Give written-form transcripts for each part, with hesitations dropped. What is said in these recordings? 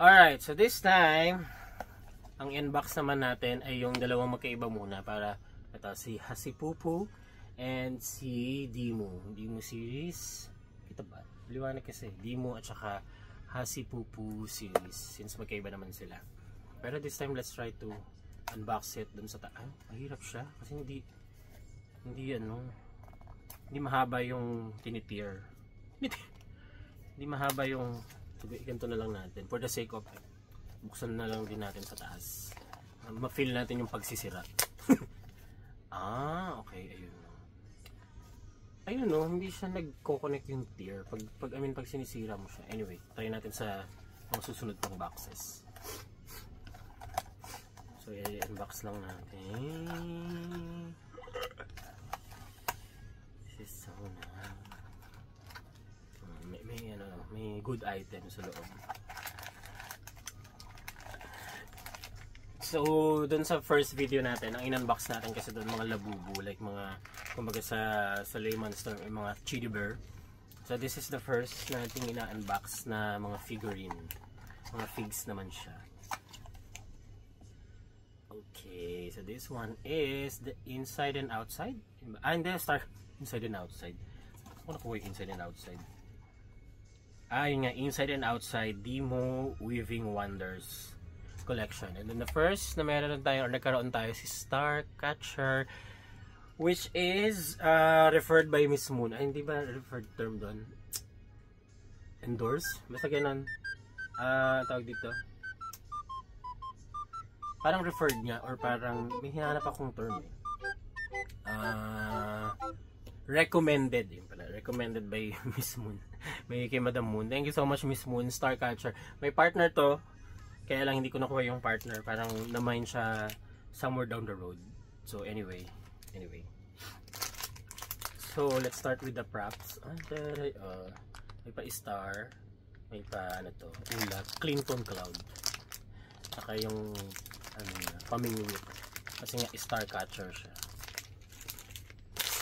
Alright, so this time, ang inbox naman natin ay yung dalawang magkaiba muna para ito, si Hasipupu and si Dimo. Dimo series. Kita ba? Liwanag kasi. Dimo at saka Hasipupu series. Since magkaiba naman sila. Pero this time, let's try to unbox it dun sa mahirap siya. Kasi hindi mahaba yung tinitier. Hindi mahaba yung ganito na lang natin for the sake of buksan na lang din natin sa taas. Ma-feel natin yung pagsisira. Okay, ayun hindi siya nagko-connect yung tier pag sinisira mo siya. Anyway, try natin sa mga susunod pang boxes. So i-unbox lang natin. This is so nice. May good item sa loob. So, dun sa first video natin, ang in-unbox natin kasi doon mga labubu, like mga, kumbaga sa layman's term, mga chidi bear. So, this is the first nating ina-unbox na mga figurine. Mga figs naman siya. Okay, so this one is the inside and outside. Hindi, start inside and outside. Ako nakuha yung inside and outside. Yun nga, inside and outside Dimo Weaving Wonders collection. And then the first na meron tayo or nagkaroon tayo si Starcatcher, which is referred by Miss Moon. Hindi ba referred term doon? Endorse? Basta ganun. Tawag dito. Parang referred niya or parang may hinanap akong term eh. Recommended yun pala. Recommended by Miss Moon. May kay Madam Moon. Thank you so much, Miss Moon. Starcatcher. May partner to. Kaya lang hindi ko nakuha yung partner. Parang na-mine siya somewhere down the road. So anyway. So let's start with the props. May pa-star. May pa ulat. Clinton Cloud. Saka yung pamingwit. Kasi nga Starcatcher siya.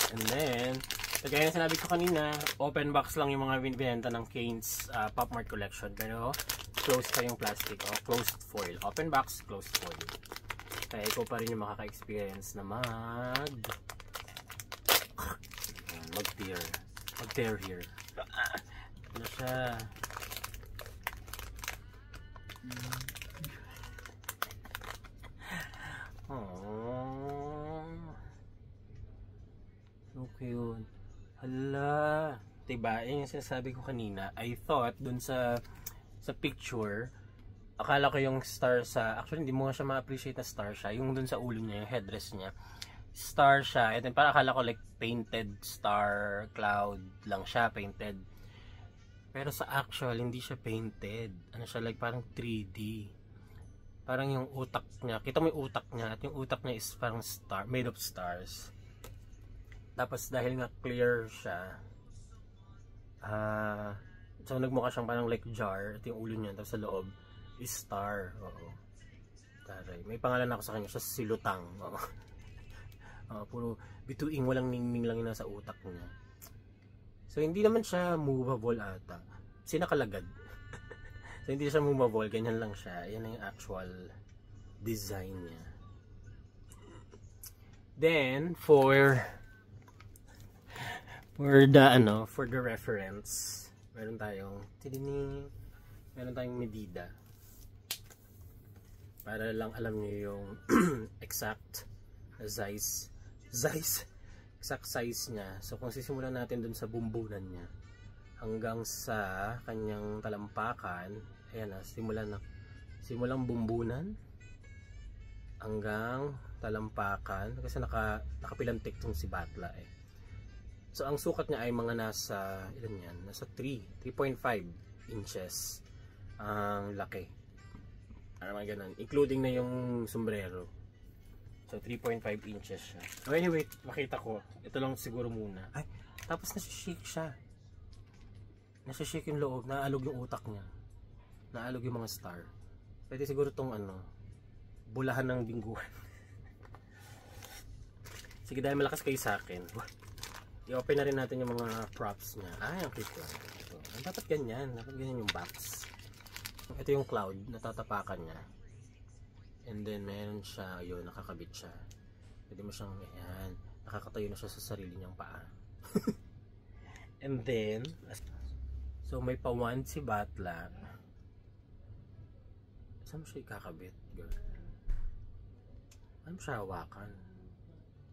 And then, kagaya na sinabi ko kanina, open box lang yung mga binibenta ng Kane's Pop Mart collection. Pero, closed pa yung plastic. Closed foil. Open box, closed foil. Kaya ikaw pa rin yung makaka-experience na mag-tear here. Ano siya? So cute. Hala. Diba? Yung sinasabi ko kanina, I thought dun sa picture, akala ko yung star actually hindi mo nga siya ma-appreciate na star siya. Yung dun sa ulo niya, yung headdress niya, star siya. And then parang akala ko like painted star cloud lang siya, painted. Pero sa actual, hindi siya painted. Ano siya, like parang 3D. Parang yung utak niya, kita mo yung utak niya, at yung utak niya is parang star, made of stars. Tapos dahil nga clear siya, so nagmukha siyang parang like jar, at yung ulo niya, tapos sa loob is star. Oo. Taray. May pangalan ako sa kanya, siya si Lutang. Oo. Puro bituing, walang ningning lang yung nasa utak niya. So hindi naman siya movable ata. Sinakalagad. So hindi siya movable, ganyan lang siya. Yan yung actual design niya. Then for the reference, meron tayong medida. Para lang alam niyo yung exact size niya. So kung sisimulan natin dun sa bumbunan niya hanggang sa kanyang talampakan, ayan simulang bumbunan hanggang talampakan kasi nakapilantik tong si Batla eh. So ang sukat niya ay mga nasa 3.5 inches ang laki. Ano mga ganun, including na yung sombrero. So 3.5 inches siya. So anyway, makita ko, ito lang siguro muna. Ay, tapos nasi-shake siya. Nasi-shake yung loob, naalog yung utak niya. Naalog yung mga star. Pwede siguro tong bulahan ng bingguan. Sige, dahil malakas kayo sa akin. I-open na rin natin yung mga props niya. Ay, ang cute lang. Dapat ganyan yung box. Ito yung cloud, natatapakan niya. And then meron siya, yun, nakakabit siya. Pwede mo siyang, ayan, nakakatayo na siya sa sarili niyang paa. And then, so may pa-wand si Batla. Saan mo siya ikakabit, girl? Ano siya hawakan?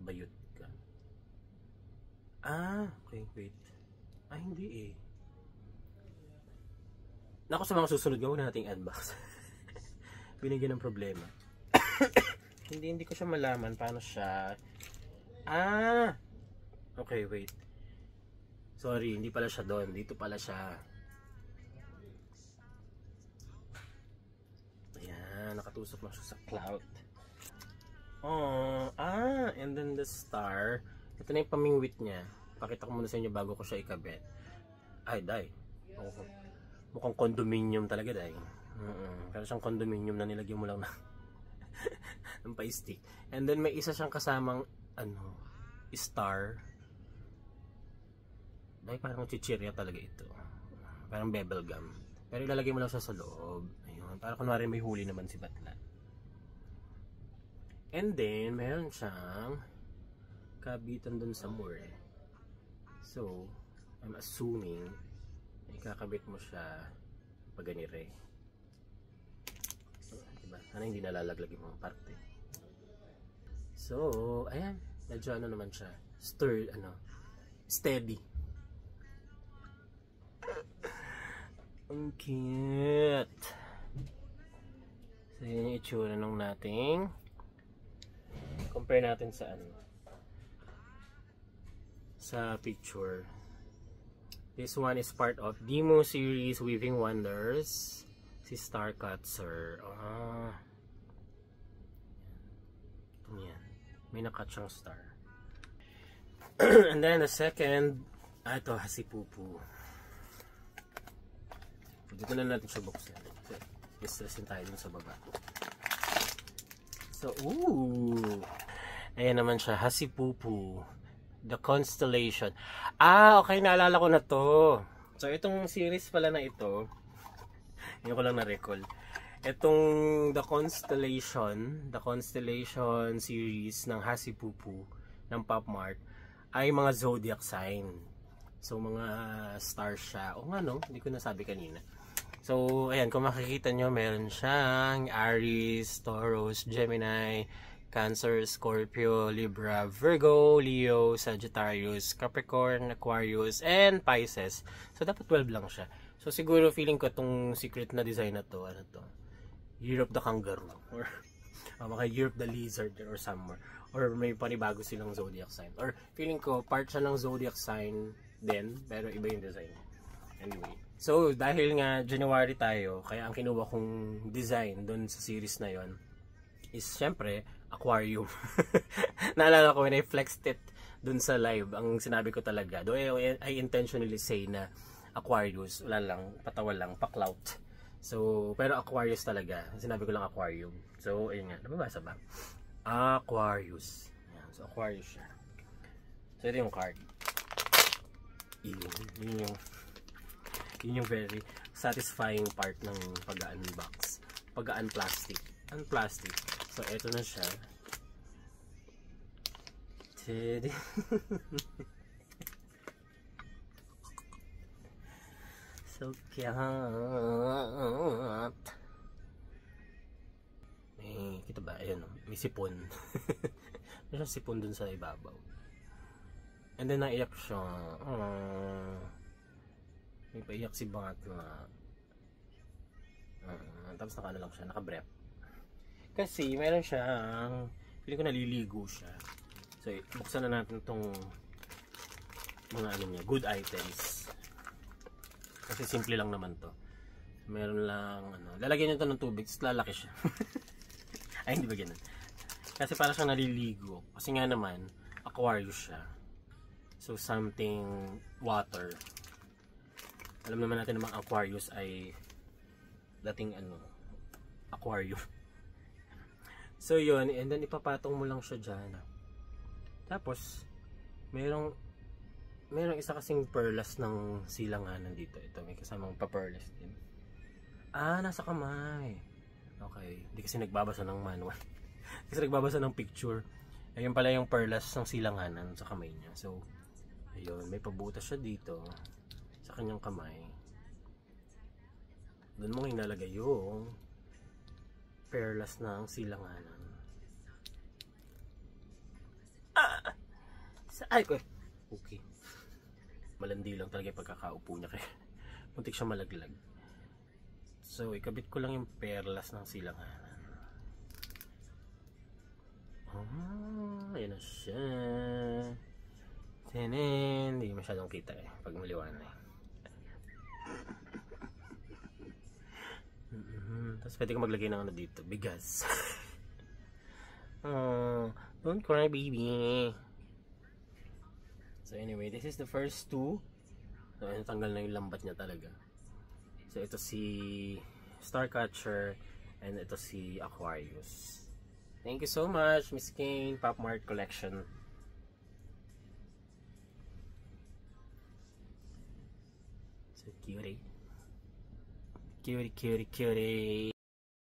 Bayot ka. Ah, okay, wait. Ah, hindi eh. Naku, sa mga susunod, gawin nating unbox. Binigyan ng problema. Hindi ko siya malaman paano siya. Ah! Okay, wait. Sorry, hindi pala siya doon. Dito pala siya. Ayan, nakatusok na siya sa cloud. Oh, and then the star. Ito na yung pamingwit niya. Pakita ko muna sa inyo bago ko siya ikabit. Ay, day. Oh, mukhang condominium talaga, day. Pero siyang condominium na nilagyan mo lang na ng pa-stick. And then may isa siyang kasamang star. Dahil parang chichirya talaga ito. Parang bevel gum. Pero ilalagay mo lang siya sa loob. Ayun, para kunwari may huli naman si Batla. And then meron siyang kabitan dun sa mure. So I'm assuming ikakabit mo siya pag ganire. Diba? Sana hindi nalalaglag yung mga parte. So, ayan. Medyo naman siya. Steady. Ang cute. So, yun yung itsura nung nating. Compare natin sa sa picture. This one is part of Demo series Weaving Wonders. Si Starcatcher. Yan. May nakat siyang star. And then the second, ito, Hasipupu. Dito na natin siya buksan. Istressin tayo dun sa baba. So, ayan naman siya, Hasipupu. The Constellation. Okay, naalala ko na to. So, itong series pala na ito, hindi ko lang na-recall. Itong The Constellation series ng Hasipupu ng Pop Mart ay mga zodiac sign. So, mga stars siya. O nga no, hindi ko nasabi kanina. So, ayan, kung makikita nyo, meron siyang Aries, Taurus, Gemini, Cancer, Scorpio, Libra, Virgo, Leo, Sagittarius, Capricorn, Aquarius, and Pisces. So, dapat 12 lang siya. So, siguro feeling ko itong secret na design na to, Year of the Kangaroo, or mga Year of the Lizard, or somewhere. Or may panibago silang zodiac sign. Or feeling ko, part siya ng zodiac sign din, pero iba yung design. Anyway. So, dahil nga January tayo, kaya ang kinuha kong design dun sa series na yon is syempre aquarium. Naalala ko when I flexed it dun sa live, ang sinabi ko talaga, though I intentionally say na Aquarius, wala lang, patawa lang, pa-clout. So, pero Aquarius talaga, sinabi ko lang aquarium. So, ayun nga, nababasa ba? Aquarius. Ayan, so, Aquarius siya. So, ito yung card. Yun yung very satisfying part ng pag-unbox. Pag-unplastic. Unplastic. So, eto na siya. So cute. Kita ba? Ayan, may sipon. May siyang sipon dun sa ibabaw. And then, naiyak siya. May paiyak si Batla. Tapos naka lang siya, naka-brep. Kasi meron siyang, feeling ko naliligo siya. So, buksan na natin itong mga niya, good items. Kasi simple lang naman to. Meron lang, lalagyan nyo ito ng tubig, lalaki siya. Ay, hindi ba ganun? Kasi para siyang naliligo. Kasi nga naman, Aquarius siya. So, something water. Alam naman natin na mga Aquarius ay dating aquarium. So yun, and then ipapatong mo lang siya dyan. Tapos merong isa kasing perlas ng silanganan dito. Ito, may kasamang pa-perlas din. Nasa kamay. Okay. Hindi kasi nagbabasa ng manual. Kasi nagbabasa ng picture. Ayun pala yung perlas ng silanganan sa kamay niya. So, ayun. May pabutas siya dito sa kanyang kamay. Doon mo inalagay yung perlas ng silanganan. Ay ko. Okay. Malandi lang talaga yung pagkakaupo niya kaya muntik siya malaglag. So, ikabit ko lang yung perlas ng silanganan. Ayan na siya. Tenen. Hindi masyadong kita eh. Pag maliwanag eh. Tapos pwede ko maglagay ng ano dito. Bigas. Don't cry baby. So anyway, this is the first two. So natanggal na yung lambat niya talaga. So ito si Starcatcher and ito si Aquarius. Thank you so much, Miss Kane, Pop Mart Collection. So cutie. Cutie, cutie, cutie.